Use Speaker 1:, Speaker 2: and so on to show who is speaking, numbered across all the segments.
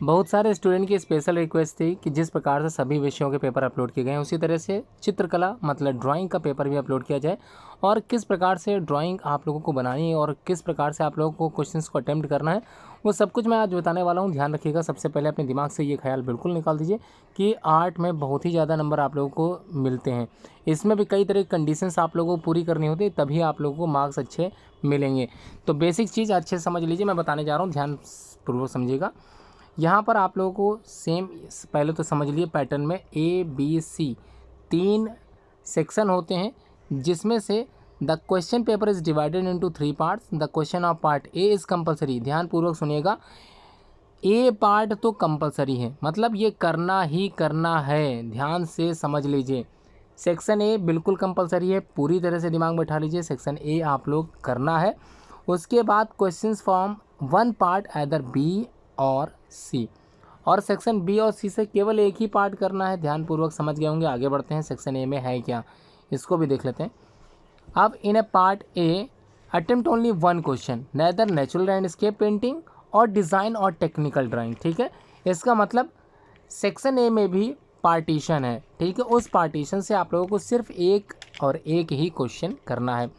Speaker 1: बहुत सारे स्टूडेंट की स्पेशल रिक्वेस्ट थी कि जिस प्रकार से सभी विषयों के पेपर अपलोड किए गए हैं उसी तरह से चित्रकला मतलब ड्राइंग का पेपर भी अपलोड किया जाए और किस प्रकार से ड्राइंग आप लोगों को बनानी है और किस प्रकार से आप लोगों को क्वेश्चंस को अटेम्प्ट करना है वो सब कुछ मैं आज बताने वाला हूं। ध्यान रखिएगा, सबसे पहले अपने दिमाग से ये ख्याल बिल्कुल निकाल दीजिए कि आर्ट में बहुत ही ज़्यादा नंबर आप लोगों को मिलते हैं। इसमें भी कई तरह की कंडीशंस आप लोगों को पूरी करनी होती है, तभी आप लोगों को मार्क्स अच्छे मिलेंगे। तो बेसिक चीज़ अच्छे से समझ लीजिए, मैं बताने जा रहा हूँ, ध्यान पूर्वक समझिएगा। यहाँ पर आप लोगों को सेम पहले तो समझ लिए पैटर्न में ABC 3 सेक्शन होते हैं, जिसमें से the question paper is divided into 3 parts. The question of part A is compulsory. ध्यान पूर्वक सुनिएगा, ए पार्ट तो कंपलसरी है, मतलब ये करना ही करना है, ध्यान से समझ लीजिए। सेक्शन ए बिल्कुल कंपलसरी है, पूरी तरह से दिमाग में बैठा लीजिए, सेक्शन ए आप लोग करना है। उसके बाद questions from 1 part either B और सी, और सेक्शन बी और सी से केवल एक ही पार्ट करना है। ध्यानपूर्वक समझ गए होंगे। आगे बढ़ते हैं, सेक्शन ए में है क्या इसको भी देख लेते हैं। अब in A part A attempt only 1 question, neither natural landscape painting और डिज़ाइन और टेक्निकल ड्राइंग। ठीक है, इसका मतलब सेक्शन ए में भी पार्टीशन है। ठीक है, उस पार्टीशन से आप लोगों को सिर्फ एक और एक ही क्वेश्चन करना है।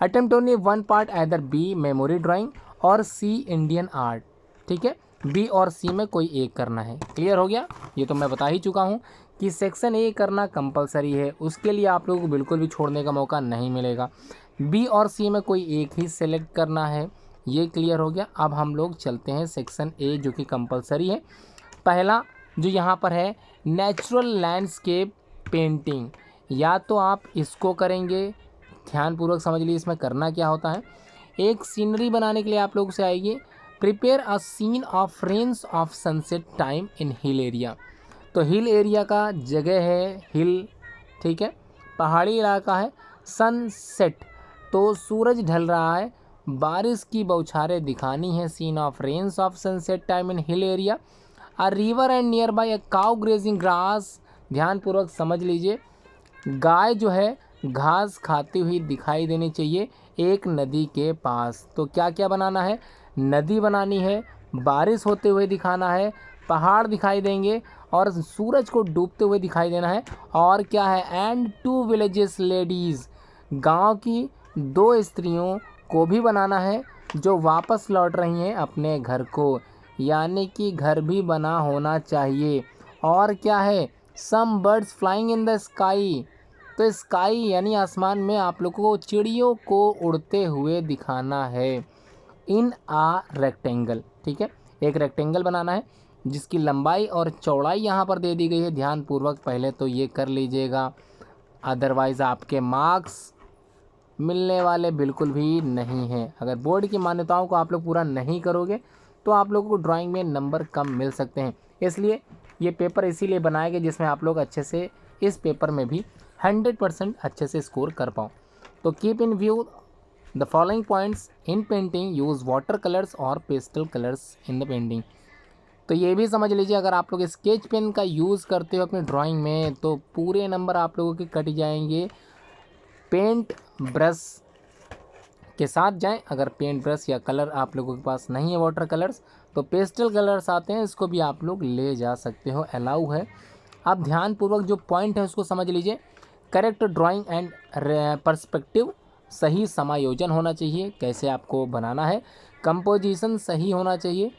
Speaker 1: Attempt only 1 part either B memory drawing और सी इंडियन आर्ट। ठीक है, बी और सी में कोई एक करना है। क्लियर हो गया? ये तो मैं बता ही चुका हूँ कि सेक्शन ए करना कंपलसरी है, उसके लिए आप लोगों को बिल्कुल भी छोड़ने का मौका नहीं मिलेगा। बी और सी में कोई एक ही सेलेक्ट करना है, ये क्लियर हो गया। अब हम लोग चलते हैं सेक्शन ए जो कि कंपलसरी है। पहला जो यहाँ पर है नेचुरल लैंडस्केप पेंटिंग, या तो आप इसको करेंगे, ध्यानपूर्वक समझ लीजिए इसमें करना क्या होता है। एक सीनरी बनाने के लिए आप लोग से आएगी, prepare a scene of range of sunset time in hill area. तो हिल एरिया का जगह है हिल, ठीक है, पहाड़ी इलाका है। सनसेट तो सूरज ढल रहा है, बारिश की बौछारें दिखानी है। Scene of range of sunset time in hill area, a river and near by a cow grazing grass. ध्यानपूर्वक समझ लीजिए, गाय जो है घास खाती हुई दिखाई देनी चाहिए एक नदी के पास। तो क्या क्या बनाना है, नदी बनानी है, बारिश होते हुए दिखाना है, पहाड़ दिखाई देंगे और सूरज को डूबते हुए दिखाई देना है। और क्या है, एंड 2 विलेजेस लेडीज़, गांव की 2 स्त्रियों को भी बनाना है जो वापस लौट रही हैं अपने घर को, यानी कि घर भी बना होना चाहिए। और क्या है, some birds flying in the sky. तो स्काई यानी आसमान में आप लोगों को चिड़ियों को उड़ते हुए दिखाना है इन आ रेक्टेंगल। ठीक है, एक रेक्टेंगल बनाना है जिसकी लंबाई और चौड़ाई यहाँ पर दे दी गई है। ध्यानपूर्वक पहले तो ये कर लीजिएगा, अदरवाइज़ आपके मार्क्स मिलने वाले बिल्कुल भी नहीं हैं। अगर बोर्ड की मान्यताओं को आप लोग पूरा नहीं करोगे तो आप लोगों को ड्राइंग में नंबर कम मिल सकते हैं। इसलिए ये पेपर इसीलिए बनाए गए जिसमें आप लोग अच्छे से इस पेपर में भी 100% अच्छे से स्कोर कर पाओ। तो keep in view the following points in painting, use water colours और pastel colours in the painting. तो ये भी समझ लीजिए, अगर आप लोग स्केच पेन का यूज़ करते हो अपनी ड्राइंग में तो पूरे नंबर आप लोगों के कट जाएंगे। पेंट ब्रश के साथ जाएं, अगर पेंट ब्रश या कलर आप लोगों के पास नहीं है वाटर कलर्स तो पेस्टल कलर्स आते हैं, इसको भी आप लोग ले जा सकते हो, अलाउ है। अब ध्यानपूर्वक जो पॉइंट है उसको समझ लीजिए। करेक्ट ड्राइंग एंड पर्सपेक्टिव, सही समायोजन होना चाहिए कैसे आपको बनाना है। कंपोजिशन सही होना चाहिए।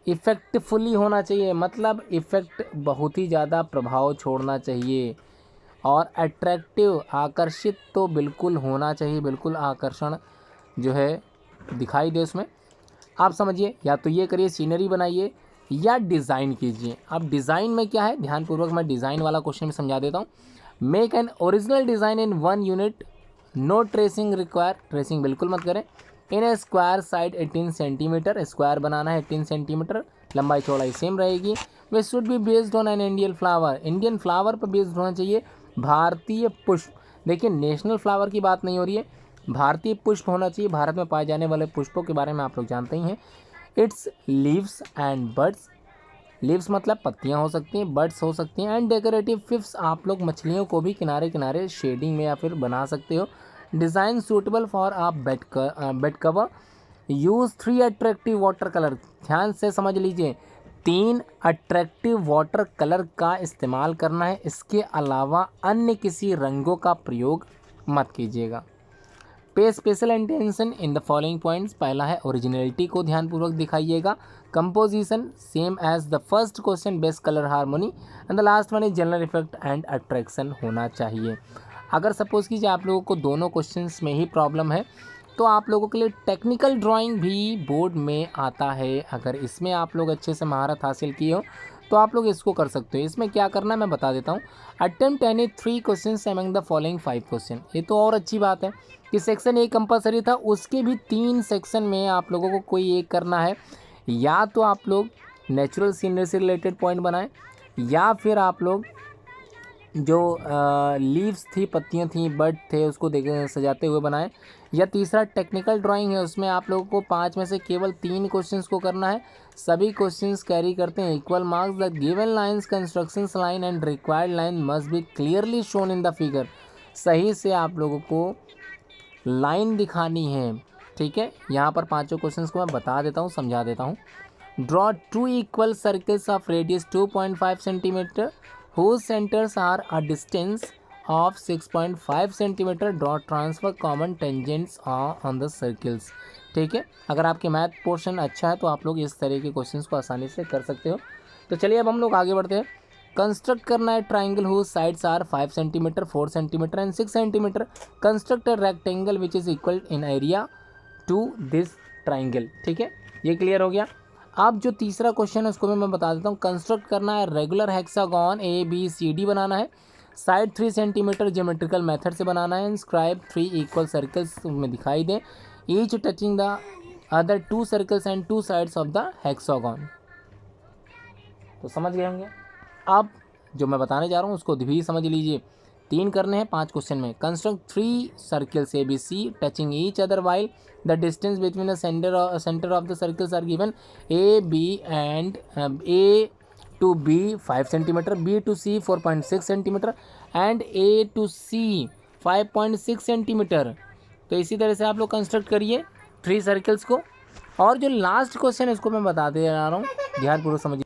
Speaker 1: इफ़ेक्टफुली होना चाहिए, मतलब इफ़ेक्ट बहुत ही ज़्यादा प्रभाव छोड़ना चाहिए। और अट्रैक्टिव, आकर्षित तो बिल्कुल होना चाहिए, बिल्कुल आकर्षण जो है दिखाई दे उसमें। आप समझिए, या तो ये करिए सीनरी बनाइए या डिज़ाइन कीजिए। अब डिज़ाइन में क्या है, ध्यानपूर्वक मैं डिज़ाइन वाला क्वेश्चन में समझा देता हूँ। Make an original design in 1 unit, no tracing require, tracing बिल्कुल मत करें। In a square side 18 centimetre, square बनाना है 18 सेंटीमीटर, लंबाई चौड़ाई सेम रहेगी। वे should be based on an Indian flower, Indian flower पर बेस्ड होना चाहिए, भारतीय पुष्प। देखिए नेशनल फ्लावर की बात नहीं हो रही है, भारतीय पुष्प होना चाहिए, भारत में पाए जाने वाले पुष्पों के बारे में आप लोग जानते ही हैं। It's leaves and birds, leaves मतलब पत्तियां हो सकती हैं, बर्ड्स हो सकती हैं, एंड डेकोरेटिव फिफ्स, आप लोग मछलियों को भी किनारे किनारे शेडिंग में या फिर बना सकते हो। Design suitable for uh bed cover, use 3 attractive water colour, ध्यान से समझ लीजिए 3 अट्रैक्टिव वाटर कलर का इस्तेमाल करना है, इसके अलावा अन्य किसी रंगों का प्रयोग मत कीजिएगा। Pay special attention in the following points. पहला है ओरिजिनलिटी को ध्यानपूर्वक दिखाइएगा। Composition same as the first question, best colour harmony, and the last one is general effect and attraction होना चाहिए। अगर सपोज कीजिए आप लोगों को दोनों क्वेश्चंस में ही प्रॉब्लम है तो आप लोगों के लिए टेक्निकल ड्राइंग भी बोर्ड में आता है। अगर इसमें आप लोग अच्छे से महारत हासिल किए हो तो आप लोग इसको कर सकते हो। इसमें क्या करना है मैं बता देता हूँ। Attempt any 3 question among the following 5 question. ये तो और अच्छी बात है कि सेक्शन ए कंपलसरी था, उसके भी 3 सेक्शन में आप लोगों को कोई एक करना है। या तो आप लोग नेचुरल सीनरी से रिलेटेड पॉइंट बनाएं, या फिर आप लोग जो लीव्स थी, पत्तियां थी, बर्ड थे, उसको देख सजाते हुए बनाएं, या तीसरा टेक्निकल ड्राइंग है, उसमें आप लोगों को 5 में से केवल 3 क्वेश्चंस को करना है। सभी क्वेश्चंस कैरी करते हैं equal marks. The given lines constructions line and required line must be clearly shown in the figure. सही से आप लोगों को लाइन दिखानी है, ठीक है। यहाँ पर 5 क्वेश्चंस को मैं बता देता हूँ, समझा देता हूँ। Draw 2 equal circles of radius 2.5 centimetre whose centers are a distance of 6.5 centimetre. Draw transfer common tangents on the circles. ठीक है, अगर आपके मैथ पोर्शन अच्छा है तो आप लोग इस तरह के क्वेश्चंस को आसानी से कर सकते हो। तो चलिए अब हम लोग आगे बढ़ते हैं। कंस्ट्रक्ट करना है triangle whose sides are 5 centimetre, 4 centimetre and 6 centimetre. Construct a rectangle which is equal in area to this triangle. ठीक है, ये क्लियर हो गया। अब जो तीसरा क्वेश्चन है उसको भी मैं बता देता हूँ। कंस्ट्रक्ट करना है रेगुलर हेक्सागॉन ABCD बनाना है। साइड 3 सेंटीमीटर ज्योमेट्रिकल मेथड से बनाना है। इंस्क्राइब 3 इक्वल सर्कल्स में दिखाई दें, each touching the other 2 circles and 2 sides of the hexagon. तो समझ गए होंगे। अब जो मैं बताने जा रहा हूँ उसको भी समझ लीजिए। 3 करने हैं 5 क्वेश्चन में। Construct 3 circles ABC touching each other while the distance between the centre of the circles are given AB and A to B 5 centimetre, B to C 4.6 centimetre and A to C 5.6 centimetre. तो इसी तरह से आप लोग construct करिए 3 circles को। और जो लास्ट क्वेश्चन है उसको मैं बता दे रहा हूँ, ध्यानपूर्वक समझिए।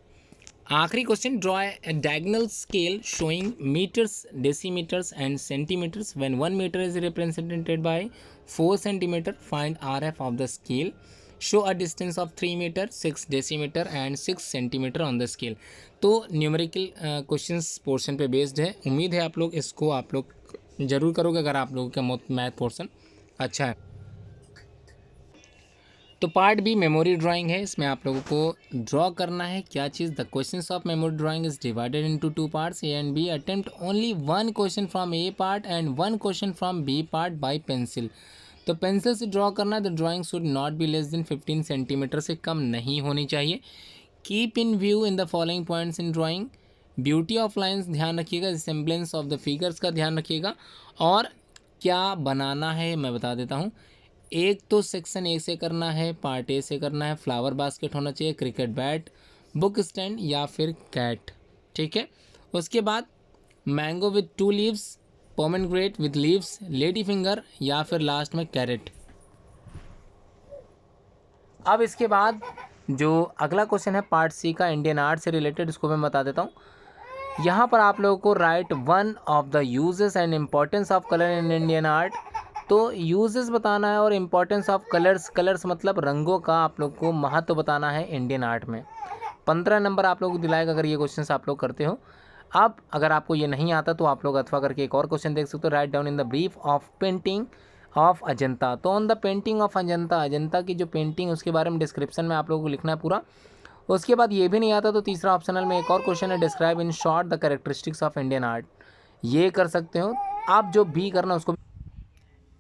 Speaker 1: आखिरी question, draw a diagonal scale showing metres, decimetres and centimetres when 1 metre is represented by 4 centimetre. Find RF of the scale. Show a distance of 3 metre, 6 decimetre and 6 centimetre on the scale. तो numerical questions portion पे based है। उम्मीद है आप लोग इसको आप लोग ज़रूर करोगे अगर आप लोगों का मैथ पोर्शन अच्छा है। तो पार्ट बी मेमोरी ड्राइंग है। इसमें आप लोगों को ड्रॉ करना है क्या चीज़। The questions of memory drawing is divided into 2 parts, A and B। Attempt only 1 question from A part and 1 question from B part by pencil. तो पेंसिल से ड्रॉ करना है। The drawing should not be less than 15 centimetre से कम नहीं होनी चाहिए। Keep in view in the following points in drawing. Beauty of lines ध्यान रखिएगा, रिसेम्बलेंस ऑफ द फिगर्स का ध्यान रखिएगा। और क्या बनाना है मैं बता देता हूँ। एक तो सेक्शन A से करना है, पार्ट A से करना है। फ्लावर बास्केट होना चाहिए, क्रिकेट बैट, बुक स्टैंड या फिर कैट। ठीक है, उसके बाद mango with 2 leaves, pomegranate with leaves, lady finger या फिर लास्ट में कैरेट। अब इसके बाद जो अगला क्वेश्चन है पार्ट C का, इंडियन आर्ट से रिलेटेड, इसको मैं बता देता हूँ। यहाँ पर आप लोगों को right 1 of the uses and importance of colour in Indian art. तो यूजेस बताना है और इम्पोर्टेंस ऑफ कलर्स मतलब रंगों का आप लोग को महत्व बताना है इंडियन आर्ट में। 15 नंबर आप लोग को दिलाएगा अगर ये क्वेश्चन आप लोग करते हो। अब अगर आपको ये नहीं आता तो आप लोग अथवा करके एक और क्वेश्चन देख सकते हो। Write down in the brief of painting of Ajanta. तो on the painting of Ajanta, Ajanta की जो पेंटिंग उसके बारे में डिस्क्रिप्शन में आप लोगों को लिखना है पूरा। उसके बाद ये भी नहीं आता तो तीसरा ऑप्शनल में एक और क्वेश्चन है, describe in short the characteristics of Indian art. ये कर सकते हो आप। जो भी करना उसको।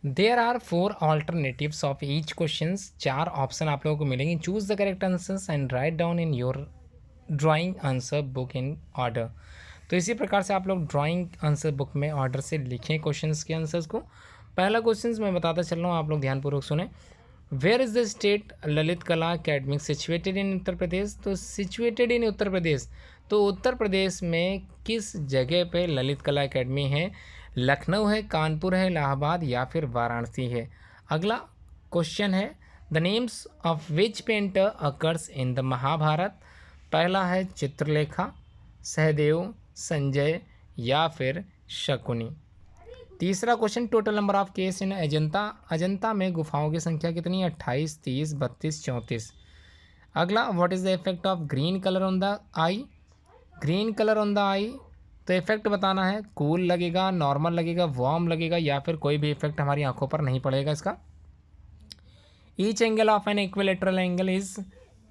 Speaker 1: There are 4 alternatives of each question. 4 option आप लोगों को मिलेंगे। Choose the correct answers and write down in your drawing answer book in order. तो इसी प्रकार से आप लोग ड्राइंग आंसर बुक में ऑर्डर से लिखें क्वेश्चंस के आंसर्स को। पहला क्वेश्चन मैं बताता चल रहा हूँ, आप लोग ध्यानपूर्वक सुने। Where is the state Lalit Kala academy situated in Uttar Pradesh. तो सिचुएटेड इन उत्तर प्रदेश, तो उत्तर प्रदेश में किस जगह पे ललित कला अकेडमी है। लखनऊ है, कानपुर है, इलाहाबाद या फिर वाराणसी है। अगला क्वेश्चन है, the names of which painter occurs in the Mahabharata. पहला है चित्रलेखा, सहदेव, संजय या फिर शकुनी। तीसरा question, total number of case in Ajanta, Ajanta में गुफाओं की संख्या कितनी है? 28, 30, 32, 34। अगला, what is the effect of green colour on the eye? Green colour on the eye, तो इफेक्ट बताना है, कूल लगेगा, नॉर्मल लगेगा, वार्म लगेगा या फिर कोई भी इफेक्ट हमारी आंखों पर नहीं पड़ेगा इसका। Each angle of an equilateral angle is,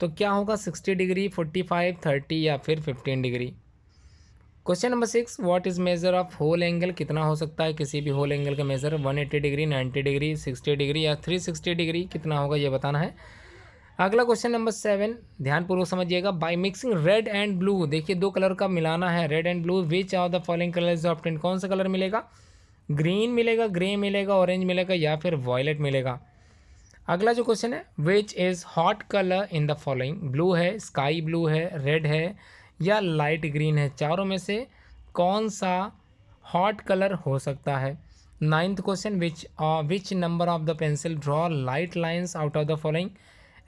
Speaker 1: तो क्या होगा? 60 डिग्री, 45, 30 या फिर 15 degree. Question number 6, what is measure of whole angle? कितना हो सकता है किसी भी होल एंगल का मेजर? 180 डिग्री, 90 डिग्री, 60 डिग्री या 360 डिग्री, कितना होगा ये बताना है। अगला क्वेश्चन नंबर 7, ध्यानपूर्वक समझिएगा। By mixing red and blue, देखिए दो कलर का मिलाना है, red and blue, which of the following colour is obtain? कौन सा कलर मिलेगा? ग्रीन मिलेगा, ग्रे मिलेगा, ऑरेंज मिलेगा या फिर वॉयलेट मिलेगा। अगला जो क्वेश्चन है, which is hot colour in the following? Blue है, स्काई ब्लू है, रेड है या लाइट ग्रीन है, चारों में से कौन सा हॉट कलर हो सकता है। 9th question, which number of the pencil draw light lines out of the following?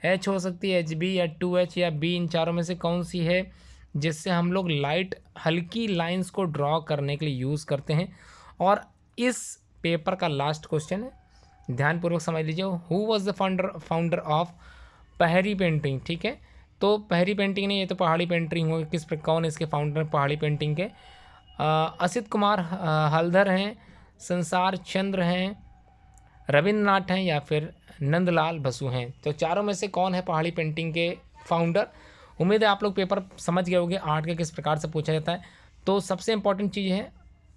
Speaker 1: H हो सकती है, एच बी या 2H या बी, इन चारों में से कौन सी है जिससे हम लोग लाइट हल्की लाइंस को ड्रॉ करने के लिए यूज़ करते हैं। और इस पेपर का लास्ट क्वेश्चन है, ध्यानपूर्वक समझ लीजिए। Who was the founder of पहाड़ी पेंटिंग? ठीक है, तो पहाड़ी पेंटिंग नहीं, ये तो पहाड़ी पेंटिंग होगी। कौन इसके फाउंडर पहाड़ी पेंटिंग के? असित कुमार हल्दर हैं, संसार चंद्र हैं, रविंद्रनाथ हैं या फिर नंदलाल बसु हैं। तो चारों में से कौन है पहाड़ी पेंटिंग के फाउंडर? उम्मीद है आप लोग पेपर समझ गए होंगे आर्ट का किस प्रकार से पूछा जाता है। तो सबसे इंपॉर्टेंट चीज़ है,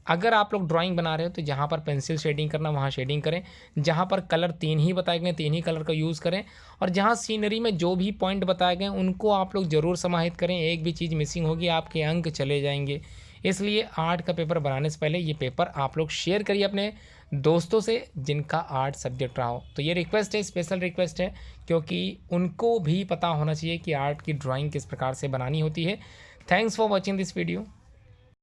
Speaker 1: अगर आप लोग ड्राइंग बना रहे हो तो जहाँ पर पेंसिल शेडिंग करना वहाँ शेडिंग करें, जहाँ पर कलर 3 ही बताए गए 3 ही कलर का यूज़ करें, और जहाँ सीनरी में जो भी पॉइंट बताए गए उनको आप लोग ज़रूर समाहित करें। एक भी चीज़ मिसिंग होगी आपके अंक चले जाएंगे। इसलिए आर्ट का पेपर बनाने से पहले ये पेपर आप लोग शेयर करिए अपने दोस्तों से जिनका आर्ट सब्जेक्ट रहा हो। तो ये रिक्वेस्ट है, स्पेशल रिक्वेस्ट है, क्योंकि उनको भी पता होना चाहिए कि आर्ट की ड्राइंग किस प्रकार से बनानी होती है। Thanks for watching this video.